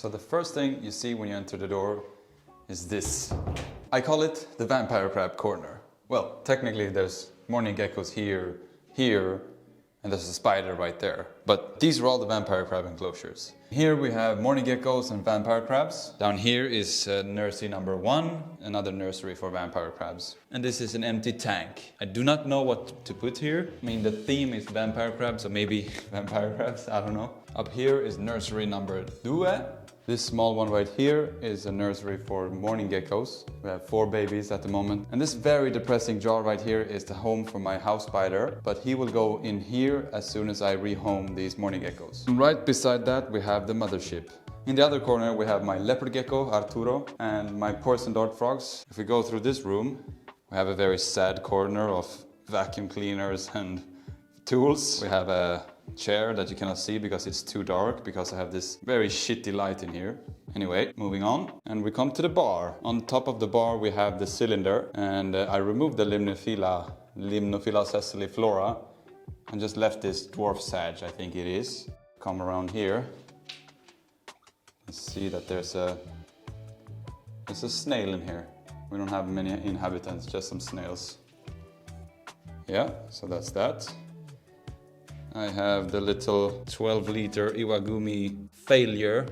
So the first thing you see when you enter the door is this. I call it the vampire crab corner. Well, technically there's morning geckos here, and there's a spider right there. But these are all the vampire crab enclosures. Here we have morning geckos and vampire crabs. Down here is nursery number 1, another nursery for vampire crabs. And this is an empty tank. I do not know what to put here. I mean, the theme is vampire crabs, so maybe vampire crabs, I don't know. Up here is nursery number 2. This small one right here is a nursery for morning geckos. We have 4 babies at the moment. And this very depressing jar right here is the home for my house spider, but he will go in here as soon as I rehome these morning geckos. And right beside that we have the mothership. In the other corner we have my leopard gecko, Arturo, and my poison dart frogs. If we go through this room, we have a very sad corner of vacuum cleaners and tools. We have a chair that you cannot see because it's too dark, because I have this very shitty light in here. Anyway, moving on, and we come to the bar. On top of the bar we have the cylinder, and I removed the Limnophila sessiliflora and just left this dwarf sage, I think it is. Come around here and see that there's a snail in here. We don't have many inhabitants, just some snails. Yeah, so that's that. I have the little 12-liter Iwagumi failure.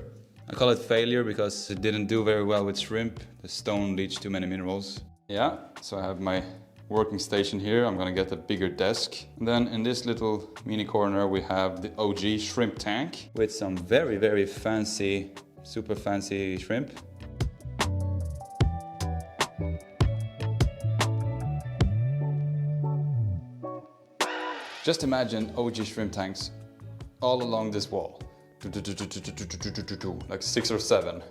I call it failure because it didn't do very well with shrimp. The stone leached too many minerals. Yeah, so I have my working station here. I'm gonna get a bigger desk. And then in this little mini corner we have the OG shrimp tank with some very, very fancy, super fancy shrimp. Just imagine OG shrimp tanks all along this wall, like 6 or 7.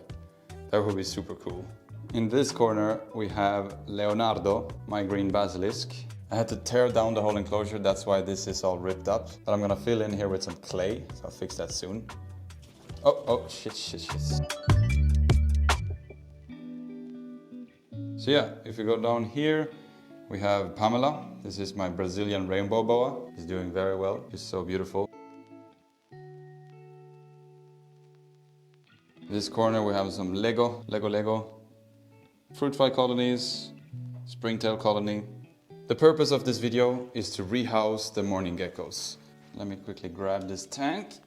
That would be super cool. In this corner we have Leonardo, my green basilisk. I had to tear down the whole enclosure, that's why this is all ripped up. But I'm gonna fill in here with some clay, so I'll fix that soon. Oh, shit. So yeah, if you go down here, we have Pamela. This is my Brazilian rainbow boa. She's doing very well. She's so beautiful. In this corner we have some Lego. Fruit fly colonies, springtail colony. The purpose of this video is to rehouse the morning geckos. Let me quickly grab this tank.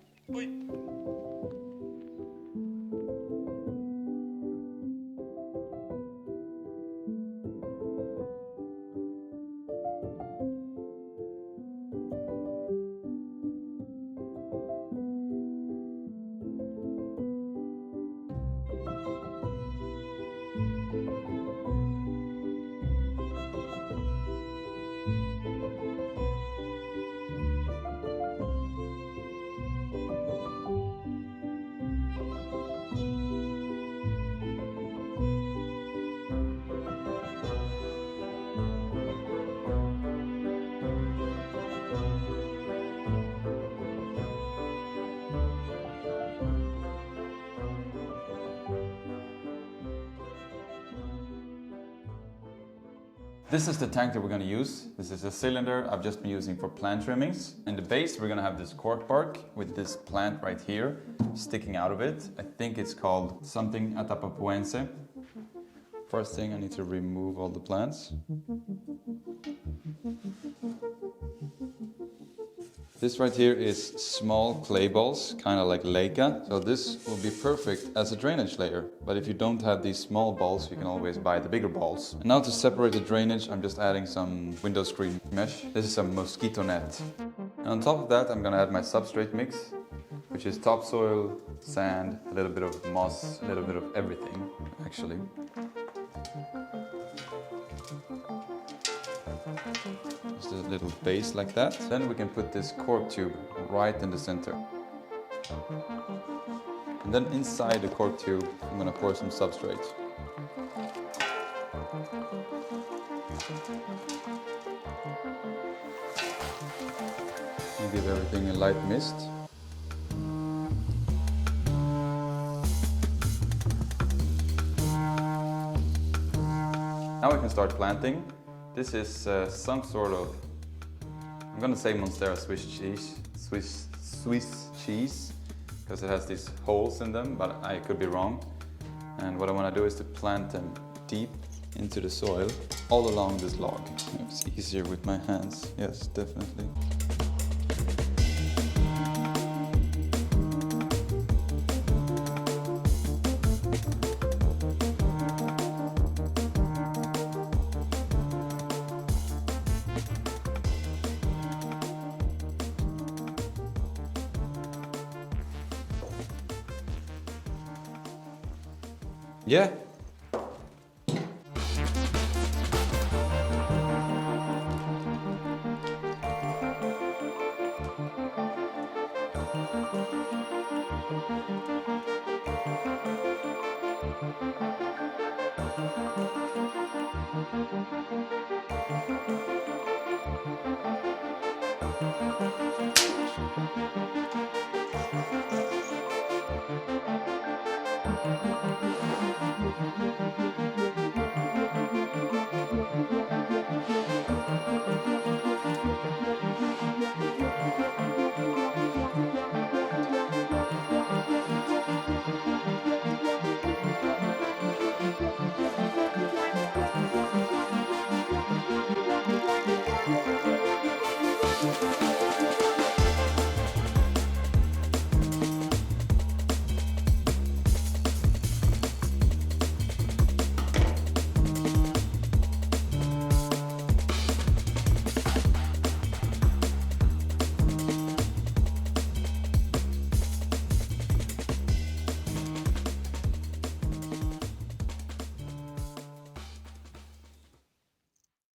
This is the tank that we're going to use. This is a cylinder I've just been using for plant trimmings. In the base we're going to have this cork bark with this plant right here sticking out of it. I think it's called something Atapapuense. First thing, I need to remove all the plants. This right here is small clay balls, kind of like Leica. So this will be perfect as a drainage layer. But if you don't have these small balls, you can always buy the bigger balls. And now to separate the drainage, I'm just adding some window screen mesh. This is a mosquito net. And on top of that, I'm gonna add my substrate mix, which is topsoil, sand, a little bit of moss, a little bit of everything, actually. Just a little base like that. Then we can put this cork tube right in the center. And then inside the cork tube, I'm gonna pour some substrate. And give everything a light mist. Now we can start planting. This is some sort of, I'm gonna say Monstera Swiss cheese, because it has these holes in them, but I could be wrong. And what I want to do is to plant them deep into the soil all along this log. It's easier with my hands, yes, definitely. Yeah.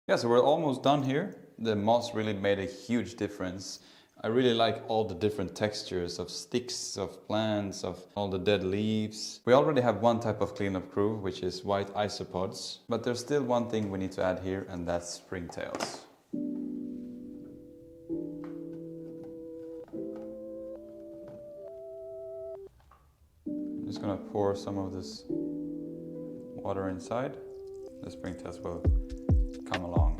Yeah, so we're almost done here. The moss really made a huge difference. I really like all the different textures of sticks, of plants, of all the dead leaves. We already have one type of cleanup crew, which is white isopods. But there's still one thing we need to add here, and that's springtails. I'm just gonna pour some of this water inside. The springtails will come along.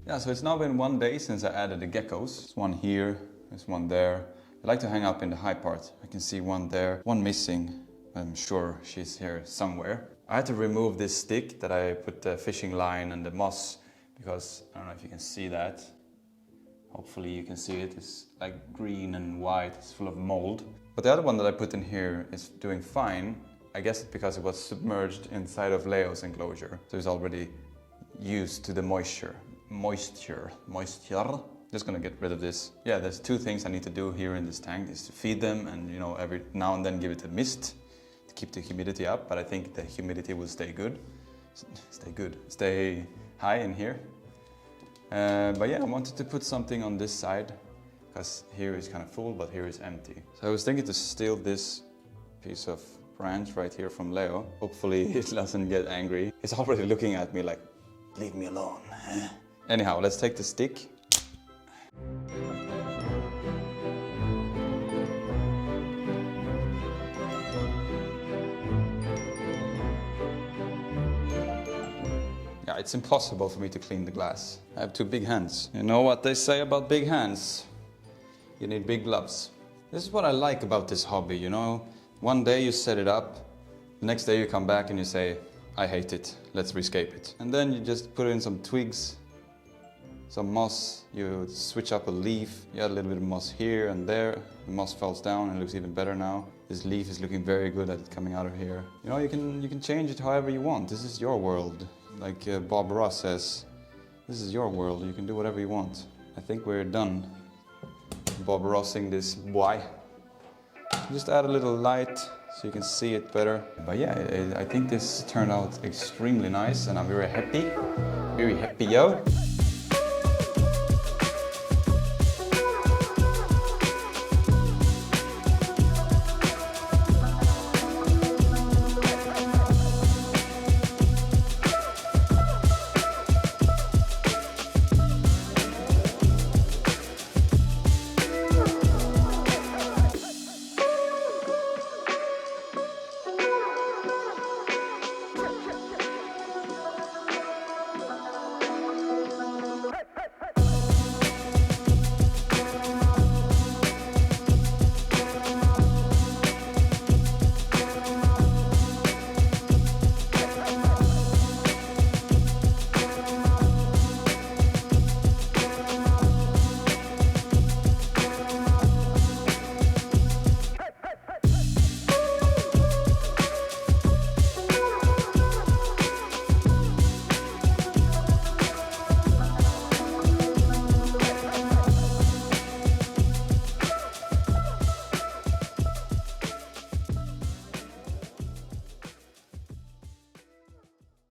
Yeah, so it's now been 1 day since I added the geckos. There's one here, there's one there. I like to hang up in the high part. I can see one there, one missing. I'm sure she's here somewhere. I had to remove this stick that I put the fishing line and the moss because I don't know if you can see that. Hopefully you can see it. It's like green and white. It's full of mold. But the other one that I put in here is doing fine. I guess it's because it was submerged inside of Leo's enclosure. So it's already used to the moisture. Just gonna get rid of this. Yeah, there's two things I need to do here in this tank is to feed them and, you know, every now and then give it a mist to keep the humidity up. But I think the humidity will stay high in here. But yeah, I wanted to put something on this side because here is kind of full, but here is empty. So I was thinking to steal this piece of branch right here from Leo. Hopefully it doesn't get angry. It's already looking at me like, leave me alone. Anyhow, let's take the stick. Yeah, it's impossible for me to clean the glass. I have two big hands. You know what they say about big hands? You need big gloves. This is what I like about this hobby, you know? One day you set it up, the next day you come back and you say, I hate it, let's rescape it. And then you just put in some twigs, some moss, you switch up a leaf, you add a little bit of moss here and there, the moss falls down and it looks even better now. This leaf is looking very good at it coming out of here. You know, you can change it however you want. This is your world. Like Bob Ross says, this is your world, you can do whatever you want. I think we're done Bob Rossing this boy. Just add a little light so you can see it better. But yeah, I think this turned out extremely nice and I'm very happy, yo.